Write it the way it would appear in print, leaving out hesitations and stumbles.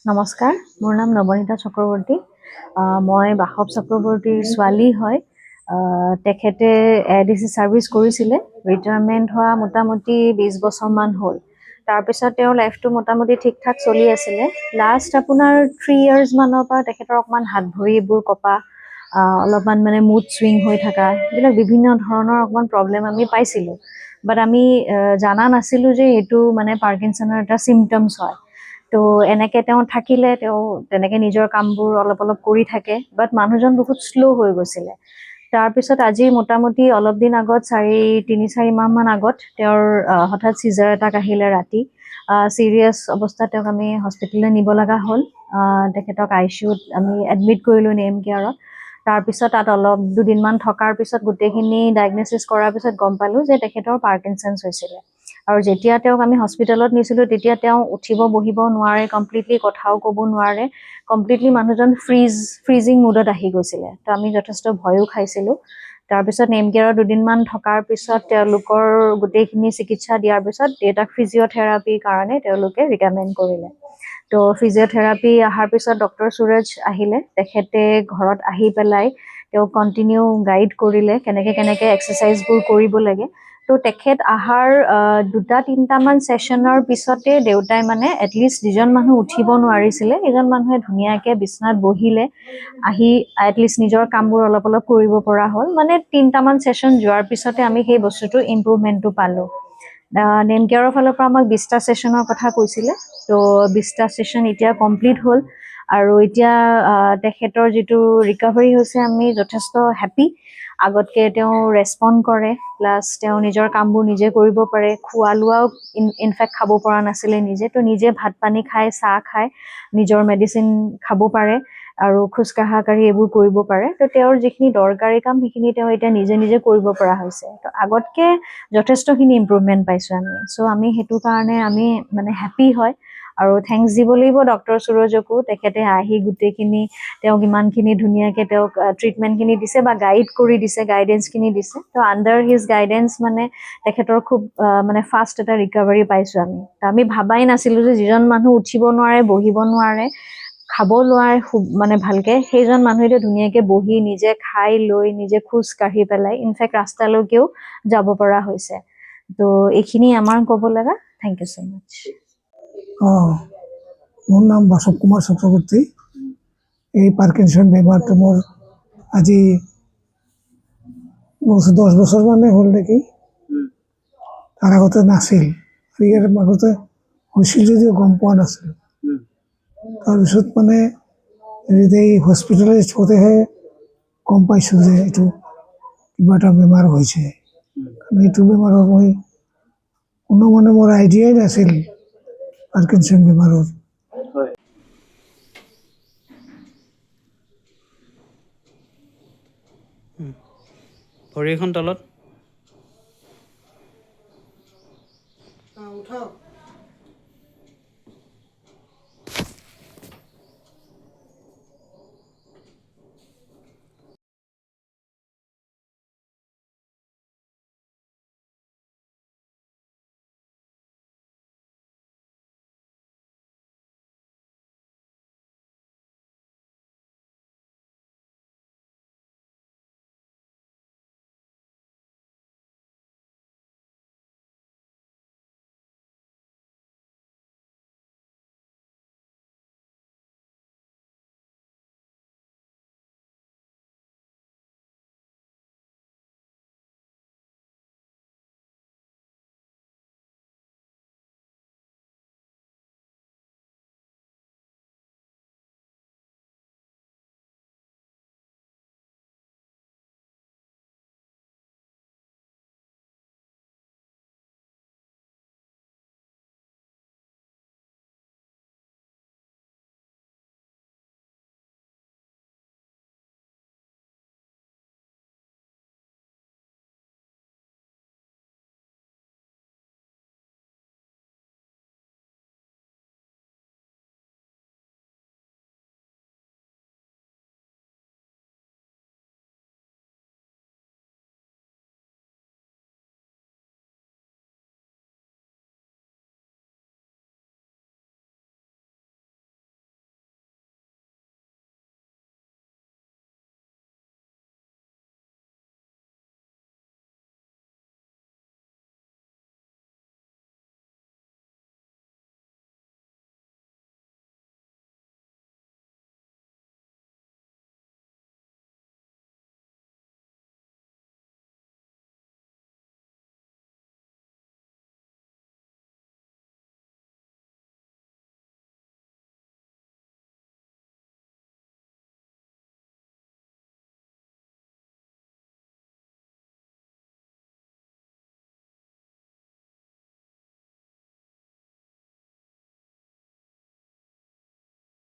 নমস্কাৰ, মোৰ নাম নৱনীতা চক্ৰৱৰ্তী। মই বাসৱ চক্ৰৱৰ্তীৰ ছোৱালী হয়। তেখেতে AIDC ছাৰ্ভিচ কৰিছিলে। ৰিটায়াৰমেণ্ট হোৱা মোটামুটি 20 বছৰমান হ'ল। তাৰপিছত তেওঁৰ লাইফটো মোটামুটি ঠিক ঠাক চলি আছিলে। লাষ্ট আপোনাৰ 3 years মানৰ পৰা তেখেতৰ অকণমান হাত ভৰিবোৰ কঁপা, অলপমান মানে মুড চুইং হৈ থকা, এইবিলাক বিভিন্ন ধৰণৰ অকণমান প্ৰব্লেম আমি পাইছিলোঁ। বাট আমি জানা নাছিলোঁ যে এইটো মানে পাৰ্কিনছনৰ এটা চিমটমছ হয়। তো এনেকৈ তেওঁ থাকিলে, তেওঁ তেনেকৈ নিজৰ কামবোৰ অলপ অলপ কৰি থাকে, বাট মানুহজন বহুত শ্ল' হৈ গৈছিলে। তাৰপিছত আজি মোটামুটি অলপ দিন আগত 3-4 মাহমান আগত তেওঁৰ হঠাৎ চিজাৰ এটাক আহিলে ৰাতি। চিৰিয়াছ অৱস্থাত তেওঁক আমি হস্পিটেললৈ নিব লগা হ'ল। তেখেতক ICUত আমি এডমিট কৰিলোঁ নেম কেয়াৰত। তাৰপিছত তাত অলপ দুদিনমান থকাৰ পিছত গোটেইখিনি ডায়েগনচিছ কৰাৰ পিছত গম পালোঁ যে তেখেতৰ পাৰ্কিনছনছ হৈছিলে। আৰু যেতিয়া তেওঁক আমি হস্পিটেলত নিছিলোঁ তেতিয়া তেওঁ উঠিব বহিব নোৱাৰে, কমপ্লিটলি কথাও ক'ব নোৱাৰে, কমপ্লিটলি মানুহজন ফ্ৰিজিং মুডত আহি গৈছিলে। তো আমি যথেষ্ট ভয়ো খাইছিলোঁ। তাৰপিছত নেম কেয়াৰত দুদিনমান থকাৰ পিছত তেওঁলোকৰ গোটেইখিনি চিকিৎসা দিয়াৰ পিছত দেউতাক ফিজিঅ'থেৰাপিৰ কাৰণে তেওঁলোকে ৰিকমেণ্ড কৰিলে। তো ফিজিঅ'থেৰাপি অহাৰ পিছত ডক্টৰ সুৰজ আহিলে। তেখেতে ঘৰত আহি পেলাই তেওঁক কণ্টিনিউ গাইড কৰিলে কেনেকৈ এক্সাৰচাইজবোৰ কৰিব লাগে। তো তেখেত অহাৰ 2-3টামান ছেশ্যনৰ পিছতে দেউতাই মানে এটলিষ্ট যিজন মানুহ উঠিব নোৱাৰিছিলে সেইজন মানুহে ধুনীয়াকৈ বিচনাত বহিলে, আহি এটলিষ্ট নিজৰ কামবোৰ অলপ অলপ কৰিব পৰা হ'ল। মানে 3টামান ছেশ্যন যোৱাৰ পিছতে আমি সেই বস্তুটো ইম্প্ৰুভমেণ্টটো পালোঁ। নেম কেয়াৰৰ ফালৰ পৰা আমাক 20টা ছেশ্যনৰ কথা কৈছিলে। তো 20টা ছেশ্যন এতিয়া কমপ্লিট হ'ল। আৰু এতিয়া তেখেতৰ যিটো ৰিকভাৰী হৈছে আমি যথেষ্ট হেপ্পী। আগতকৈ তেওঁ ৰেচপণ্ড কৰে, প্লাছ তেওঁ নিজৰ কামবোৰ নিজে কৰিব পাৰে। খোৱা লোৱাও ইনফেক্ট খাব পৰা নাছিলে নিজে। তো নিজে ভাত পানী খায়, চাহ খায়, নিজৰ মেডিচিন খাব পাৰে আৰু খোজকাঢ়া কাঢ়ি এইবোৰ কৰিব পাৰে। তো তেওঁৰ যিখিনি দৰকাৰী কাম সেইখিনি তেওঁ এতিয়া নিজে নিজে কৰিব পৰা হৈছে। তো আগতকৈ যথেষ্টখিনি ইম্প্ৰুভমেণ্ট পাইছোঁ আমি। চ' আমি সেইটো কাৰণে আমি মানে হেপ্পী হয়। আৰু থেংকছ দিব লাগিব ডক্টৰ সুৰজকো। তেখেতে আহি গোটেইখিনি তেওঁক ইমানখিনি ধুনীয়াকৈ তেওঁক ট্ৰিটমেণ্টখিনি দিছে বা গাইড কৰি দিছে, গাইডেঞ্চখিনি দিছে। তো আণ্ডাৰ হিজ গাইডেঞ্চ মানে তেখেতৰ খুব মানে ফাষ্ট এটা ৰিকভাৰী পাইছোঁ আমি। তো আমি ভাবাই নাছিলোঁ যে যিজন মানুহ উঠিব নোৱাৰে, বহিব নোৱাৰে, খাব নোৱাৰে মানে ভালকৈ, সেইজন মানুহে এতিয়া ধুনীয়াকৈ বহি নিজে খাই লৈ নিজে খোজ কাঢ়ি পেলাই ইনফেক্ট ৰাস্তালৈকেও যাব পৰা হৈছে। তো এইখিনি আমাৰ ক'ব লগা। থেংক ইউ ছ' মাছ। মোৰ নাম বাসৱ কুমাৰ চক্ৰৱৰ্তী। এই পাৰ্কিনছন বেমাৰটো মোৰ আজি 10 বছৰ মানে হ'ল নেকি। তাৰ আগতে নাছিল। ইয়াৰ আগতে হৈছিল যদিও গম পোৱা নাছিলোঁ। তাৰপিছত মানে এই হস্পিটেলাইজ হওঁতেহে গম পাইছোঁ যে এইটো কিবা এটা বেমাৰ হৈছে। এইটো বেমাৰৰ মই মোৰ আইডিয়াই নাছিল পাৰ্কিনছন বেমাৰৰ। ভৰি এখন তলত